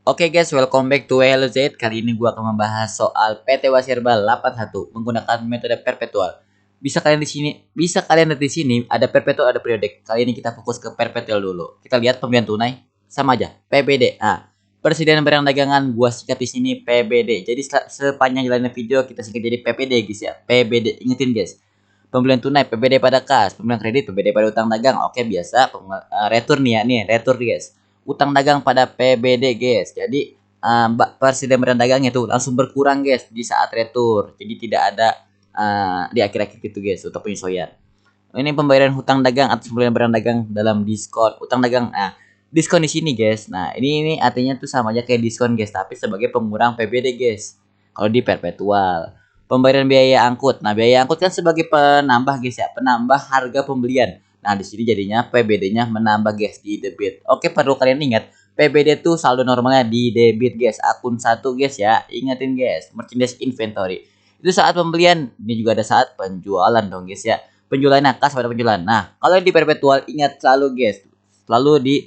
Oke guys, welcome back to Hello Z. Kali ini gua akan membahas soal PT Wasirba 81 menggunakan metode perpetual. Bisa kalian lihat di sini ada perpetual, ada periodik. Kali ini kita fokus ke perpetual dulu. Kita lihat pembelian tunai sama aja, PBD. Nah, Presiden Barang Dagangan gua singkat di sini PBD. Jadi sepanjang jalannya video kita singkat jadi PPD guys ya. PBD, ingetin guys. Pembelian tunai PBD pada kas, pembelian kredit PBD pada utang dagang. Oke, biasa. Retur nih ya, nih retur guys. Utang dagang pada PBD guys. Jadi Presiden Badan Dagang itu langsung berkurang guys di saat retur. Jadi tidak ada di akhir-akhir gitu guys untuk penyesuaian. Ini pembayaran hutang dagang atau pembelian barang dagang dalam diskon utang dagang. Nah, diskon di sini guys. Nah, ini artinya tuh sama aja kayak diskon guys, tapi sebagai pengurang PBD guys. Kalau di perpetual. Pembayaran biaya angkut. Nah, biaya angkut kan sebagai penambah guys ya, penambah harga pembelian. Nah, di sini jadinya PBD-nya menambah guys di debit. Oke, perlu kalian ingat, PBD tuh saldo normalnya di debit guys, akun 1 guys ya. Ingatin guys, merchandise inventory. Itu saat pembelian, ini juga ada saat penjualan dong guys ya. Penjualan kas pada penjualan. Nah, kalau di perpetual ingat selalu guys, selalu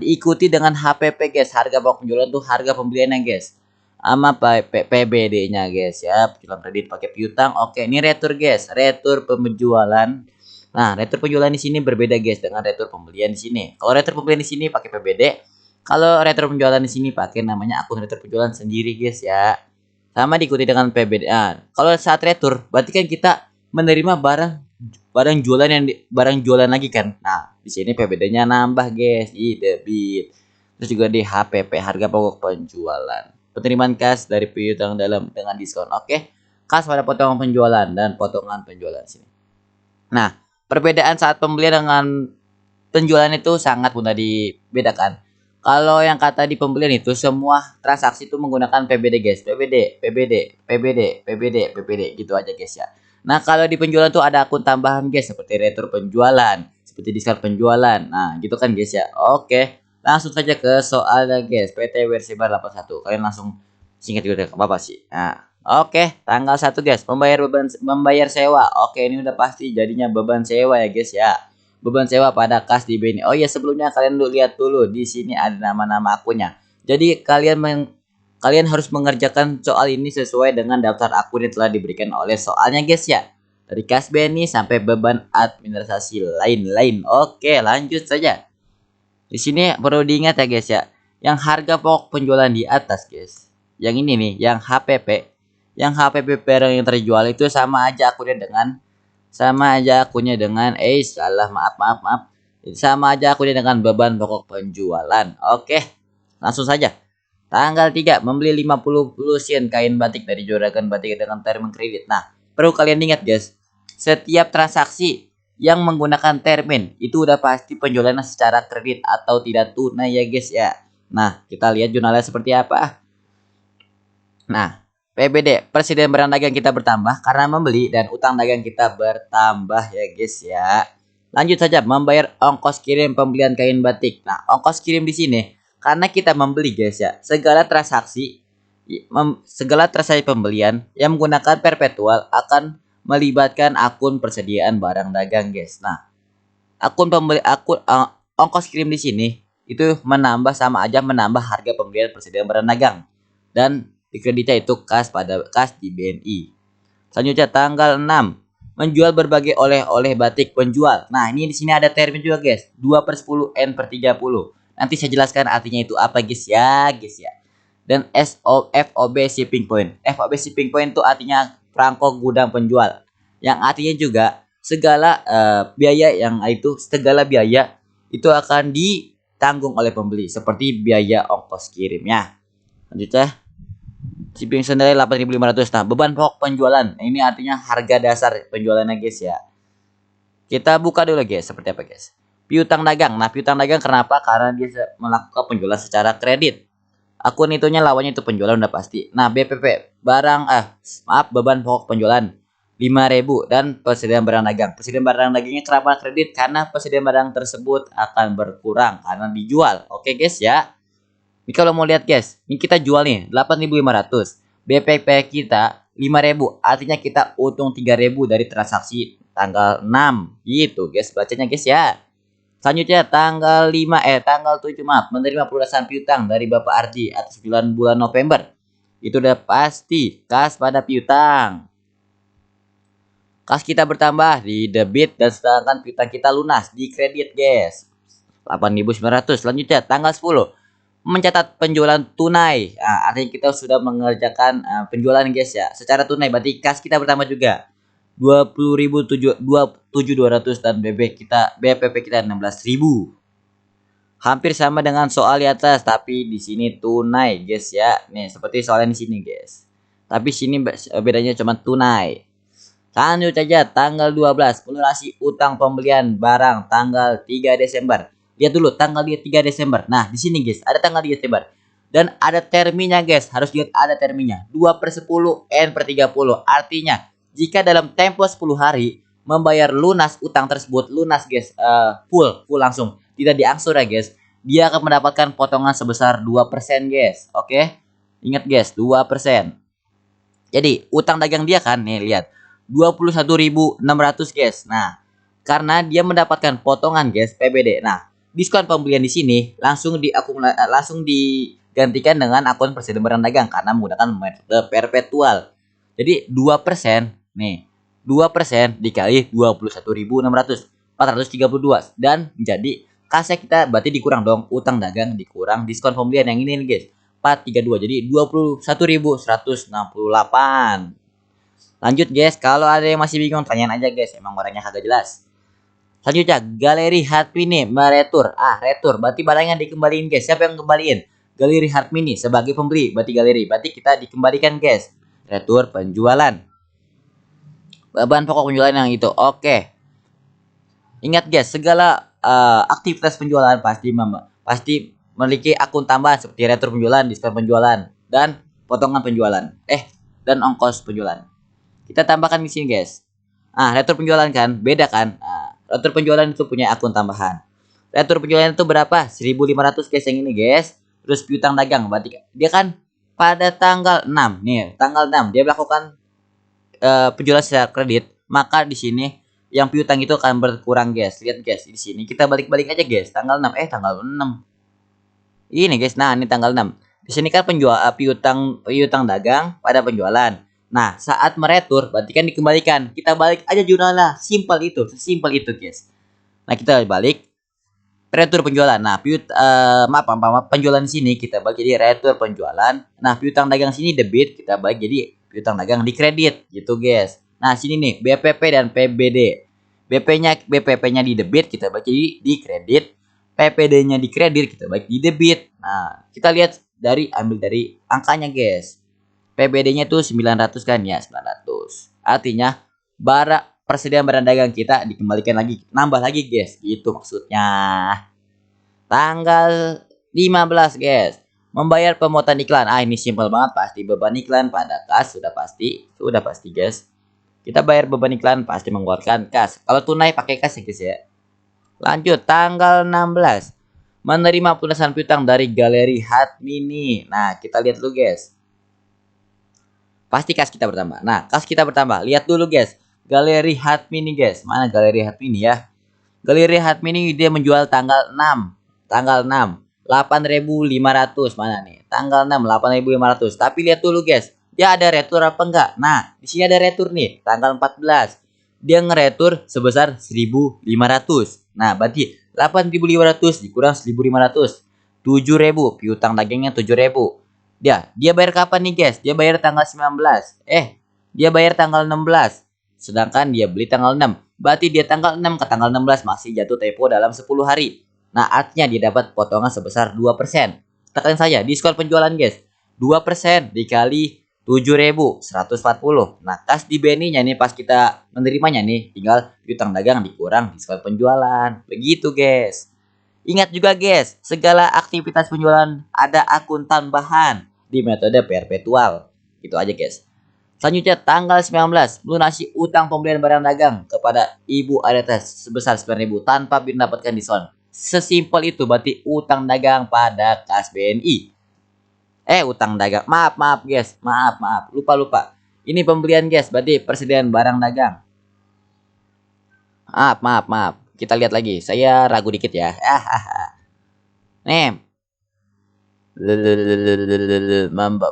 diikuti dengan HPP guys. Harga pokok penjualan tuh harga pembeliannya guys. Sama PBD-nya guys ya. Penjualan kredit pakai piutang. Oke, ini retur guys, retur penjualan. Nah, retur penjualan di sini berbeda guys dengan retur pembelian di sini. Kalau retur pembelian di sini pakai PBD, kalau retur penjualan di sini pakai namanya akun retur penjualan sendiri guys ya. Sama diikuti dengan PBD. Nah, kalau saat retur berarti kan kita menerima barang jualan lagi kan. Nah, di sini PBD-nya nambah guys di debit. Terus juga di HPP, harga pokok penjualan. Penerimaan kas dari piutang dalam dengan diskon. Oke. Kas pada potongan penjualan dan potongan penjualan sini. Nah, perbedaan saat pembelian dengan penjualan itu sangat mudah dibedakan. Kalau yang kata di pembelian itu semua transaksi itu menggunakan PBD guys. PBD gitu aja guys ya. Nah, kalau di penjualan tuh ada akun tambahan guys seperti retur penjualan, seperti diskon penjualan. Nah, gitu kan guys ya. Oke, langsung saja ke soalnya guys. PT Wersibar 81. Kalian langsung singkat juga apa sih? Nah, oke, tanggal 1 guys, membayar sewa. Oke, ini udah pasti jadinya beban sewa ya guys ya. Beban sewa pada kas di BNI. Oh ya, sebelumnya kalian lihat dulu di sini ada nama-nama akunnya. Jadi kalian harus mengerjakan soal ini sesuai dengan daftar akun yang telah diberikan oleh soalnya guys ya. Dari kas BNI sampai beban administrasi lain-lain. Oke, lanjut saja. Di sini perlu diingat ya guys ya. Yang harga pokok penjualan di atas guys. Yang ini nih, yang HPP. Yang HPP barang yang terjual itu sama aja akunnya dengan salah, maaf. Sama aja akunnya dengan beban pokok penjualan. Oke. Langsung saja. Tanggal 3 membeli 50 lusin kain batik dari Juragan Batik dengan termin kredit. Nah, perlu kalian ingat guys. Setiap transaksi yang menggunakan termin itu udah pasti penjualannya secara kredit atau tidak tunai ya guys ya. Nah, kita lihat jurnalnya seperti apa. Nah, PBD, Presiden Barang Dagang kita bertambah karena membeli dan utang dagang kita bertambah ya guys ya. Lanjut saja membayar ongkos kirim pembelian kain batik. Nah, ongkos kirim di sini karena kita membeli guys ya. Segala transaksi pembelian yang menggunakan perpetual akan melibatkan akun persediaan barang dagang guys. Nah, ongkos kirim di sini itu sama aja menambah harga pembelian persediaan barang dagang dan dikreditnya itu kas di BNI. Selanjutnya tanggal 6 menjual berbagai oleh-oleh batik penjual. Nah, ini di sini ada termin juga guys. 2/10 N/30. Nanti saya jelaskan artinya itu apa guys ya. Dan FOB shipping point. FOB shipping point itu artinya perangko gudang penjual. Yang artinya juga segala biaya itu akan ditanggung oleh pembeli seperti biaya ongkos kirimnya. Lanjutnya shipping sendiri 8.500. Nah, beban pokok penjualan. Ini artinya harga dasar penjualannya guys ya. Kita buka dulu guys, seperti apa guys. Piutang dagang. Nah, piutang dagang kenapa? Karena dia melakukan penjualan secara kredit. Akun itunya lawannya itu penjualan udah pasti. Nah, BPP beban pokok penjualan 5.000 dan persediaan barang dagang. Persediaan barang dagangnya kenapa kredit? Karena persediaan barang tersebut akan berkurang karena dijual. Oke guys ya. Ini kalau mau lihat guys, ini kita jual nih 8.500. BPP kita 5.000. Artinya kita untung 3.000 dari transaksi tanggal 6. Gitu guys, bacanya guys ya. Selanjutnya tanggal 7 maaf, menerima pelunasan piutang dari Bapak Ardi atas bulan November. Itu udah pasti kas pada piutang. Kas kita bertambah di debit dan sedangkan piutang kita lunas di kredit, guys. 8.900. Selanjutnya tanggal 10 mencatat penjualan tunai. Nah, artinya kita sudah mengerjakan penjualan, guys ya. Secara tunai berarti kas kita bertambah juga. 20.700 dan BPP kita 16.000. Hampir sama dengan soal di atas, tapi di sini tunai, guys ya. Nih, seperti soalnya di sini, guys. Tapi sini bedanya cuma tunai. Lanjut aja tanggal 12 lunasi utang pembelian barang tanggal 3 Desember. Lihat dulu tanggal 3 Desember. Nah, di sini guys, ada tanggal 3 Desember. Dan ada terminnya, guys. Harus lihat ada terminnya. 2/10 N/30. Artinya, jika dalam tempo 10 hari membayar lunas utang tersebut, lunas, guys, full langsung. Tidak diangsur ya, guys. Dia akan mendapatkan potongan sebesar 2%, guys. Oke? Ingat, guys, 2%. Jadi, utang dagang dia kan, nih lihat. 21.600, guys. Nah, karena dia mendapatkan potongan, guys, PBD. Nah, diskon pembelian di sini langsung digantikan dengan akun presiden barang dagang karena menggunakan metode perpetual. Jadi 2% nih. 2% dikali 21.600, 432 dan menjadi kasnya kita berarti dikurang dong utang dagang dikurang diskon pembelian yang ini nih, guys. 432 jadi 21.168. Lanjut, guys, kalau ada yang masih bingung tanyain aja, guys, emang orangnya kagak jelas. Selanjutnya Galeri Hartmini meretur. Retur berarti barangnya dikembaliin, guys. Siapa yang kembaliin? Galeri Hartmini sebagai pembeli, berarti galeri. Berarti kita dikembalikan, guys. Retur penjualan. Bahan pokok penjualan yang itu. Oke. Ingat, guys, segala aktivitas penjualan pasti memiliki akun tambahan seperti retur penjualan, diskon penjualan, dan potongan penjualan. Dan ongkos penjualan. Kita tambahkan di sini, guys. Retur penjualan kan beda kan. Retur penjualan itu punya akun tambahan. Retur penjualan itu berapa? 1.500, guys, yang ini, guys. Terus piutang dagang berarti dia kan pada tanggal 6 nih, tanggal 6 dia melakukan penjualan secara kredit, maka di sini yang piutang itu akan berkurang, guys. Lihat, guys, di sini kita balik-balik aja, guys. Tanggal 6 tanggal 6. Ini, guys. Nah, ini tanggal 6. Di sini kan piutang dagang pada penjualan. Nah, saat meretur berarti kan dikembalikan. Kita balik aja jurnalnya. Sesimpel itu, guys. Nah, kita balik retur penjualan. Nah, penjualan di sini kita balik jadi retur penjualan. Nah, piutang dagang sini debit, kita balik jadi piutang dagang di kredit gitu, guys. Nah, sini nih BPP dan PBD. BPP-nya di debit, kita balik jadi di kredit. PPD-nya di kredit, kita balik di debit. Nah, kita lihat ambil dari angkanya, guys. PBD-nya itu 900 kan ya, 900. Artinya persediaan barang dagang kita dikembalikan lagi, nambah lagi, guys. Gitu maksudnya. Tanggal 15, guys. Membayar pemotongan iklan. Ini simpel banget, pasti beban iklan pada kas sudah pasti, guys. Kita bayar beban iklan pasti mengeluarkan kas. Kalau tunai pakai kas ya, guys ya. Lanjut tanggal 16. Menerima pelunasan piutang dari Galeri Hartmini. Nah, kita lihat dulu, guys. Pasti kas kita bertambah. Nah, kas kita bertambah. Lihat dulu, guys. Galeri Hartmini, guys. Mana Galeri Hartmini ya? Galeri Hartmini dia menjual tanggal 6. Tanggal 6. 8.500. Mana nih? Tanggal 6 8.500. Tapi lihat dulu, guys. Dia ada retur apa enggak? Nah, di sini ada retur nih. Tanggal 14. Dia ngeretur sebesar 1.500. Nah, berarti 8.500 dikurang 1.500. 7.000. Piutang dagangnya 7.000. Dia bayar kapan nih, guys? Dia bayar tanggal 19. Dia bayar tanggal 16. Sedangkan dia beli tanggal 6. Berarti dia tanggal 6 ke tanggal 16 masih jatuh tempo dalam 10 hari. Nah, artinya dia dapat potongan sebesar 2%. Tekan saja diskon penjualan, guys. 2% dikali 7.140. Nah, kas di BNI-nya nih pas kita menerimanya nih tinggal piutang dagang dikurang diskon penjualan. Begitu, guys. Ingat juga, guys, segala aktivitas penjualan ada akun tambahan di metode perpetual. Gitu aja, guys. Selanjutnya tanggal 19 lunasi utang pembelian barang dagang kepada Ibu Aretes sebesar 9.000 tanpa mendapatkan diskon. Sesimpel itu berarti utang dagang pada kas BNI. Utang dagang. Maaf, guys. Maaf. Lupa. Ini pembelian, guys. Berarti persediaan barang dagang. Maaf. Kita lihat lagi. Saya ragu dikit ya. Nih. Mamba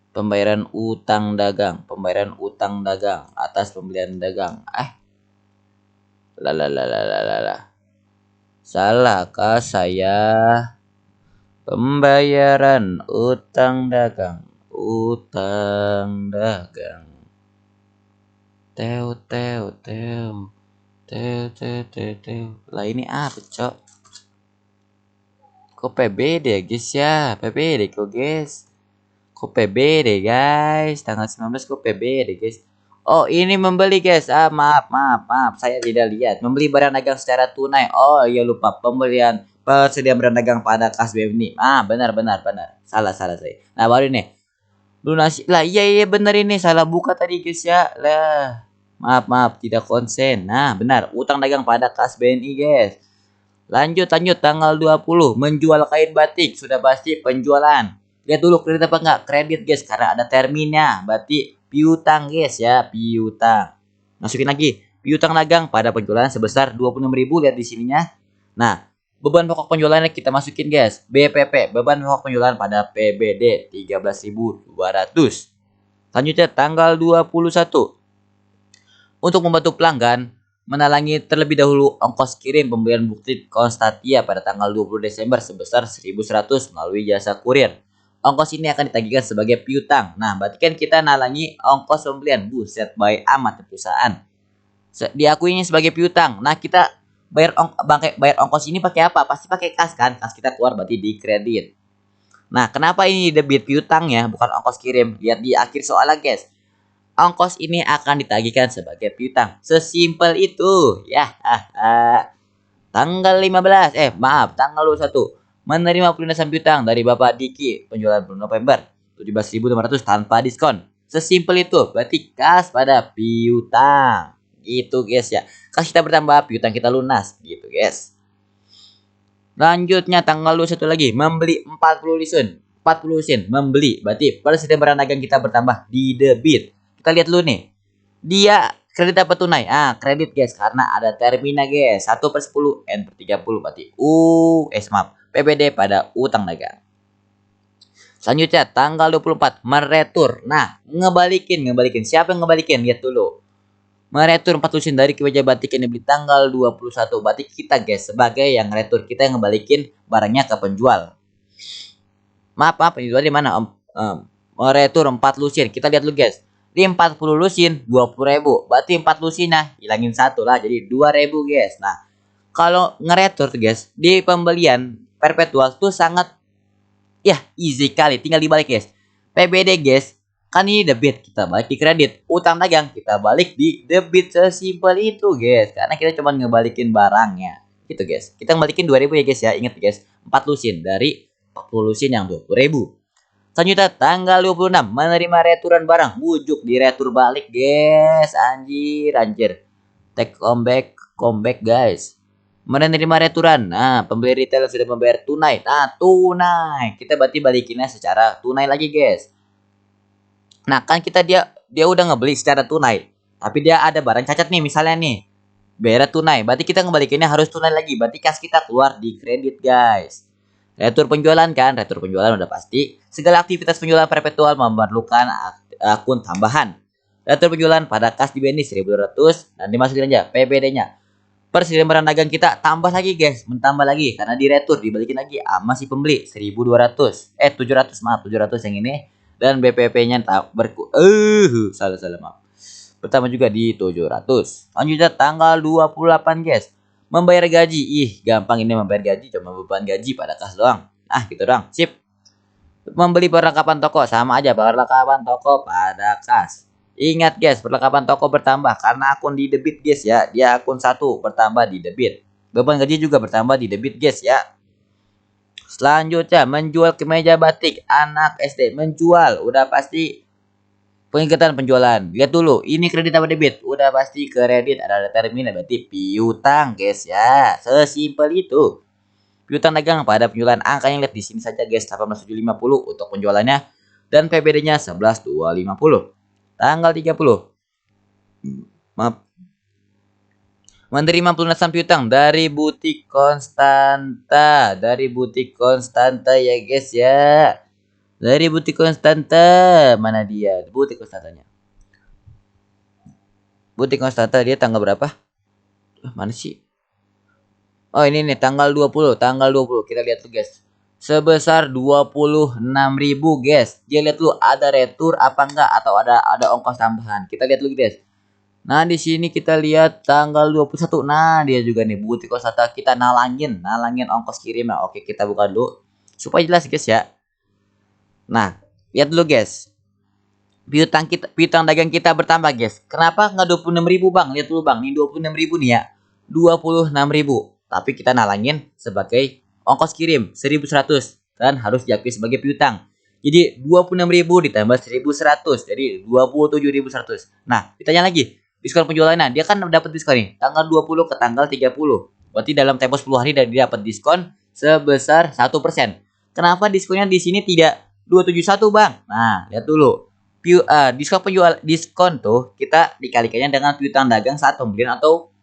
pembayaran utang dagang, atas pembelian dagang. Salahkah saya? Pembayaran utang dagang. Teo. Lah ini apa, Cok? Kok PBD ya, guys ya? PBD kok, guys. Kok PBD, guys? Tanggal 19 kok PBD, guys. Oh, ini membeli, guys. Maaf. Saya tidak lihat. Membeli barang dagang secara tunai. Oh, iya lupa. Pembelian persediaan barang dagang pada kas BNI. Benar. Salah saya. Nah, baru ini. Lunasi. Lah, iya benar ini. Salah buka tadi, guys ya. Lah. Maaf, tidak konsen. Nah, benar. Utang dagang pada kas BNI, guys. Lanjut tanggal 20 menjual kain batik sudah pasti penjualan. Lihat dulu kredit apa enggak? Kredit, guys, karena ada terminnya. Berarti piutang, guys ya, piutang. Masukin lagi piutang dagang pada penjualan sebesar 26.000, lihat di sininya. Nah, beban pokok penjualannya kita masukin, guys. BPP, beban pokok penjualan pada PBD 13.200. Selanjutnya tanggal 21 untuk membantu pelanggan menalangi terlebih dahulu ongkos kirim pembelian bukti Konstantia pada tanggal 20 Desember sebesar 1.100 melalui jasa kurir. Ongkos ini akan ditagihkan sebagai piutang. Nah, berarti kan kita nalangi ongkos pembelian. Buset, baik amat perusahaan. Diakuinya sebagai piutang. Nah, kita bayar ongkos ini pakai apa? Pasti pakai kas kan? Kas kita keluar berarti di kredit. Nah, kenapa ini debit piutangnya bukan ongkos kirim? Lihat di akhir soalnya, guys. Ongkos ini akan ditagihkan sebagai piutang. Sesimpel itu. Ya. Tanggal 21 menerima pelunasan piutang dari Bapak Diki penjualan bulan November 17.500 tanpa diskon. Sesimpel itu. Berarti kas pada piutang. Gitu, guys ya. Kas kita bertambah, piutang kita lunas. Gitu, guys. Lanjutnya tanggal 21 lagi membeli 40 lusin membeli. Berarti persediaan barang dagang kita bertambah di debit. Kita lihat dulu nih. Dia kredit apa tunai? Kredit, guys, karena ada termina, guys. 1/10 N/30 berarti PBD pada utang dagang. Selanjutnya tanggal 24 meretur. Nah, ngebalikin. Siapa yang ngebalikin? Lihat dulu. Meretur 4 lusin dari kemeja batik yang dibeli tanggal 21. Berarti kita, guys, sebagai yang retur, kita yang ngebalikin barangnya ke penjual. Maaf, penjual di mana? Meretur 4 lusin. Kita lihat dulu, guys. Di 40 lusin 20.000. Berarti 4 lusinnya hilangin 1 lah, jadi 2.000, guys. Nah, kalau ngeretur tuh, guys, di pembelian perpetual tuh sangat easy kali, tinggal dibalik, guys. PBD, guys, kan ini debit, kita balik di kredit. Utang dagang kita balik di debit. Sesimpel itu, guys, karena kita cuma ngebalikin barangnya gitu, guys. Kita ngebalikin 2.000 ya, guys ya. Ingat, guys, 4 lusin dari 40 lusin yang 20.000. Selanjutnya tanggal 26 menerima returan barang. Bujuk di retur balik, guys. Anjir. Take comeback, guys. Menerima returan. Nah, pembeli retail sudah membayar tunai. Nah, tunai. Kita berarti balikinnya secara tunai lagi, guys. Nah, kan dia udah ngebeli secara tunai. Tapi dia ada barang cacat nih, misalnya nih. Bayar tunai. Berarti kita ngembalikinnya harus tunai lagi. Berarti kas kita keluar di kredit, guys. Retur penjualan udah pasti. Segala aktivitas penjualan perpetual memerlukan akun tambahan. Retur penjualan pada kas di BNI 1.200 dan dimasukin aja PBD-nya. Persediaan barang dagang kita tambah lagi, guys, mentambah lagi karena di retur dibalikin lagi sama si pembeli 1.200. 700 yang ini dan BPP-nya salah maaf. Pertama juga di 700. Lanjutnya tanggal 28, guys. Membayar gaji. Gampang ini membayar gaji, cuma beban gaji pada kas doang. Gitu doang. Sip. Membeli perlengkapan toko sama aja, perlengkapan toko pada kas. Ingat, guys, perlengkapan toko bertambah karena akun di debit, guys ya. Dia akun 1 bertambah di debit. Beban gaji juga bertambah di debit, guys ya. Selanjutnya menjual kemeja batik anak SD. Menjual udah pasti pengikatan penjualan. Lihat dulu, ini kredit apa debit? Udah pasti kredit, ada terminal berarti piutang, guys ya. Sesimpel itu. Piutang dagang pada penjualan, angkanya lihat di sini saja, guys, 18.750 untuk penjualannya dan PBD-nya 11.250. Tanggal 30. Menerima pelunasan piutang dari Butik Konstanta. Dari Butik Konstanta ya guys ya. Dari Butik Konstanta. Mana dia? Butik Konstantanya. Butik Konstanta dia tanggal berapa? Mana sih? Oh ini nih tanggal 20. Tanggal 20. Kita lihat tuh guys. Sebesar 26.000 guys. Dia lihat dulu ada retur apa enggak atau ada ongkos tambahan. Kita lihat dulu guys. Nah, di sini kita lihat tanggal 21. Nah, dia juga nih Butik Konstanta kita nalangin ongkos kirim. Nah, oke kita buka dulu supaya jelas guys ya. Nah, lihat dulu guys. Piutang dagang kita bertambah guys. Kenapa nggak 26.000 bang? Lihat dulu bang, ini 26.000 nih ya. 26.000. Tapi kita nalangin sebagai ongkos kirim 1.100 dan harus diakui sebagai piutang. Jadi 26.000 ditambah 1.100 jadi 27.100. Nah, ditanya lagi, diskon penjualannya dia kan dapat diskon nih tanggal 20 ke tanggal 30. Berarti dalam tempo 10 hari dia dapat diskon sebesar 1%. Kenapa diskonnya di sini tidak 271 bang? Nah, lihat dulu. Diskon tuh kita dikalikannya dengan piutang dagang saat pembelian atau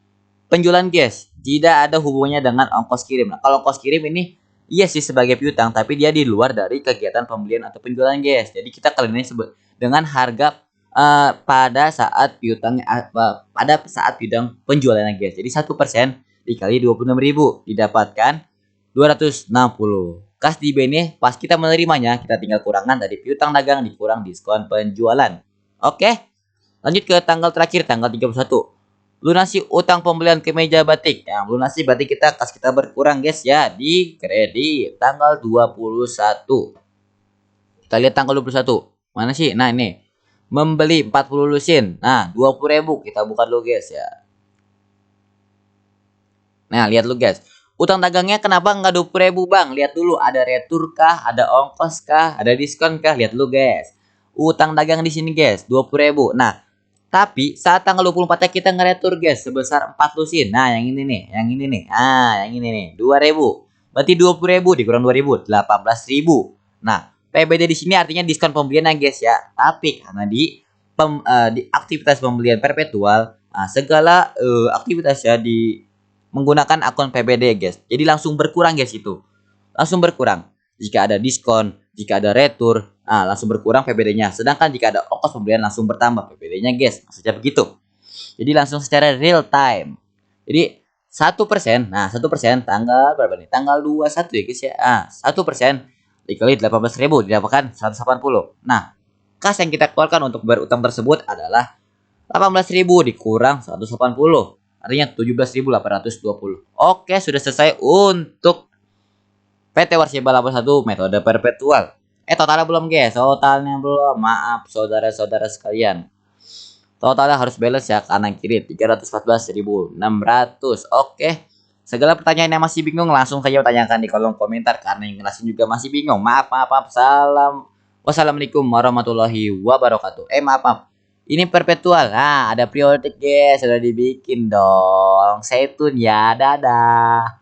penjualan guys. Tidak ada hubungannya dengan ongkos kirim. Nah, kalau ongkos kirim ini iya sih sebagai piutang, tapi dia di luar dari kegiatan pembelian atau penjualan guys. Jadi kita kali ini dengan harga pada saat piutang penjualannya guys. Jadi 1% dikali 26.000 didapatkan 260. Kas di BNI pas kita menerimanya kita tinggal kurangan dari piutang dagang dikurang diskon penjualan. Oke. Lanjut ke tanggal terakhir tanggal 31. Lunasi utang pembelian kemeja batik. Yang lunasi batik kas kita berkurang guys ya di kredit tanggal 21. Kita lihat tanggal 21. Mana sih? Nah ini. Membeli 40 lusin. Nah 20.000 kita buka dulu guys ya. Nah lihat dulu guys. Utang dagangnya kenapa nggak 20.000 bang? Lihat dulu ada retur kah, ada ongkos kah, ada diskon kah? Lihat dulu guys. Utang dagang di sini guys 20.000. Nah, tapi saat tanggal 24 kita ngeretur guys sebesar 4 lusin. Nah, yang ini nih, yang ini nih. Ah, yang ini nih 2.000. Berarti 20.000 dikurang 2.000 18.000. Nah, PBD di sini artinya diskon pembelian guys ya. Tapi karena di aktivitas pembelian perpetual, segala aktivitasnya di menggunakan akun PBD guys. Jadi langsung berkurang guys itu. Langsung berkurang. Jika ada diskon, jika ada retur, langsung berkurang PBD-nya. Sedangkan jika ada ongkos pembelian langsung bertambah PBD-nya guys. Maksudnya begitu. Jadi langsung secara real time. Jadi 1%, nah 1% tanggal berapa nih? Tanggal 21 ya guys ya. 1% dikali 18.000 didapatkan 180. Nah, kas yang kita keluarkan untuk berutang tersebut adalah 18.000 dikurang 180. Artinya 17.820. Oke, sudah selesai untuk PT Warseba 81 metode perpetual. Totalnya belum guys. Totalnya belum. Maaf saudara-saudara sekalian. Totalnya harus balance ya kanan kiri 314.600. Oke. Segala pertanyaan yang masih bingung langsung saja tanyakan di kolom komentar karena yang ngelasin juga masih bingung. Maaf. Wassalamualaikum warahmatullahi wabarakatuh. Maaf. Ini perpetual. Nah, ada periode guys, sudah dibikin dong. Stay tune ya. Dadah.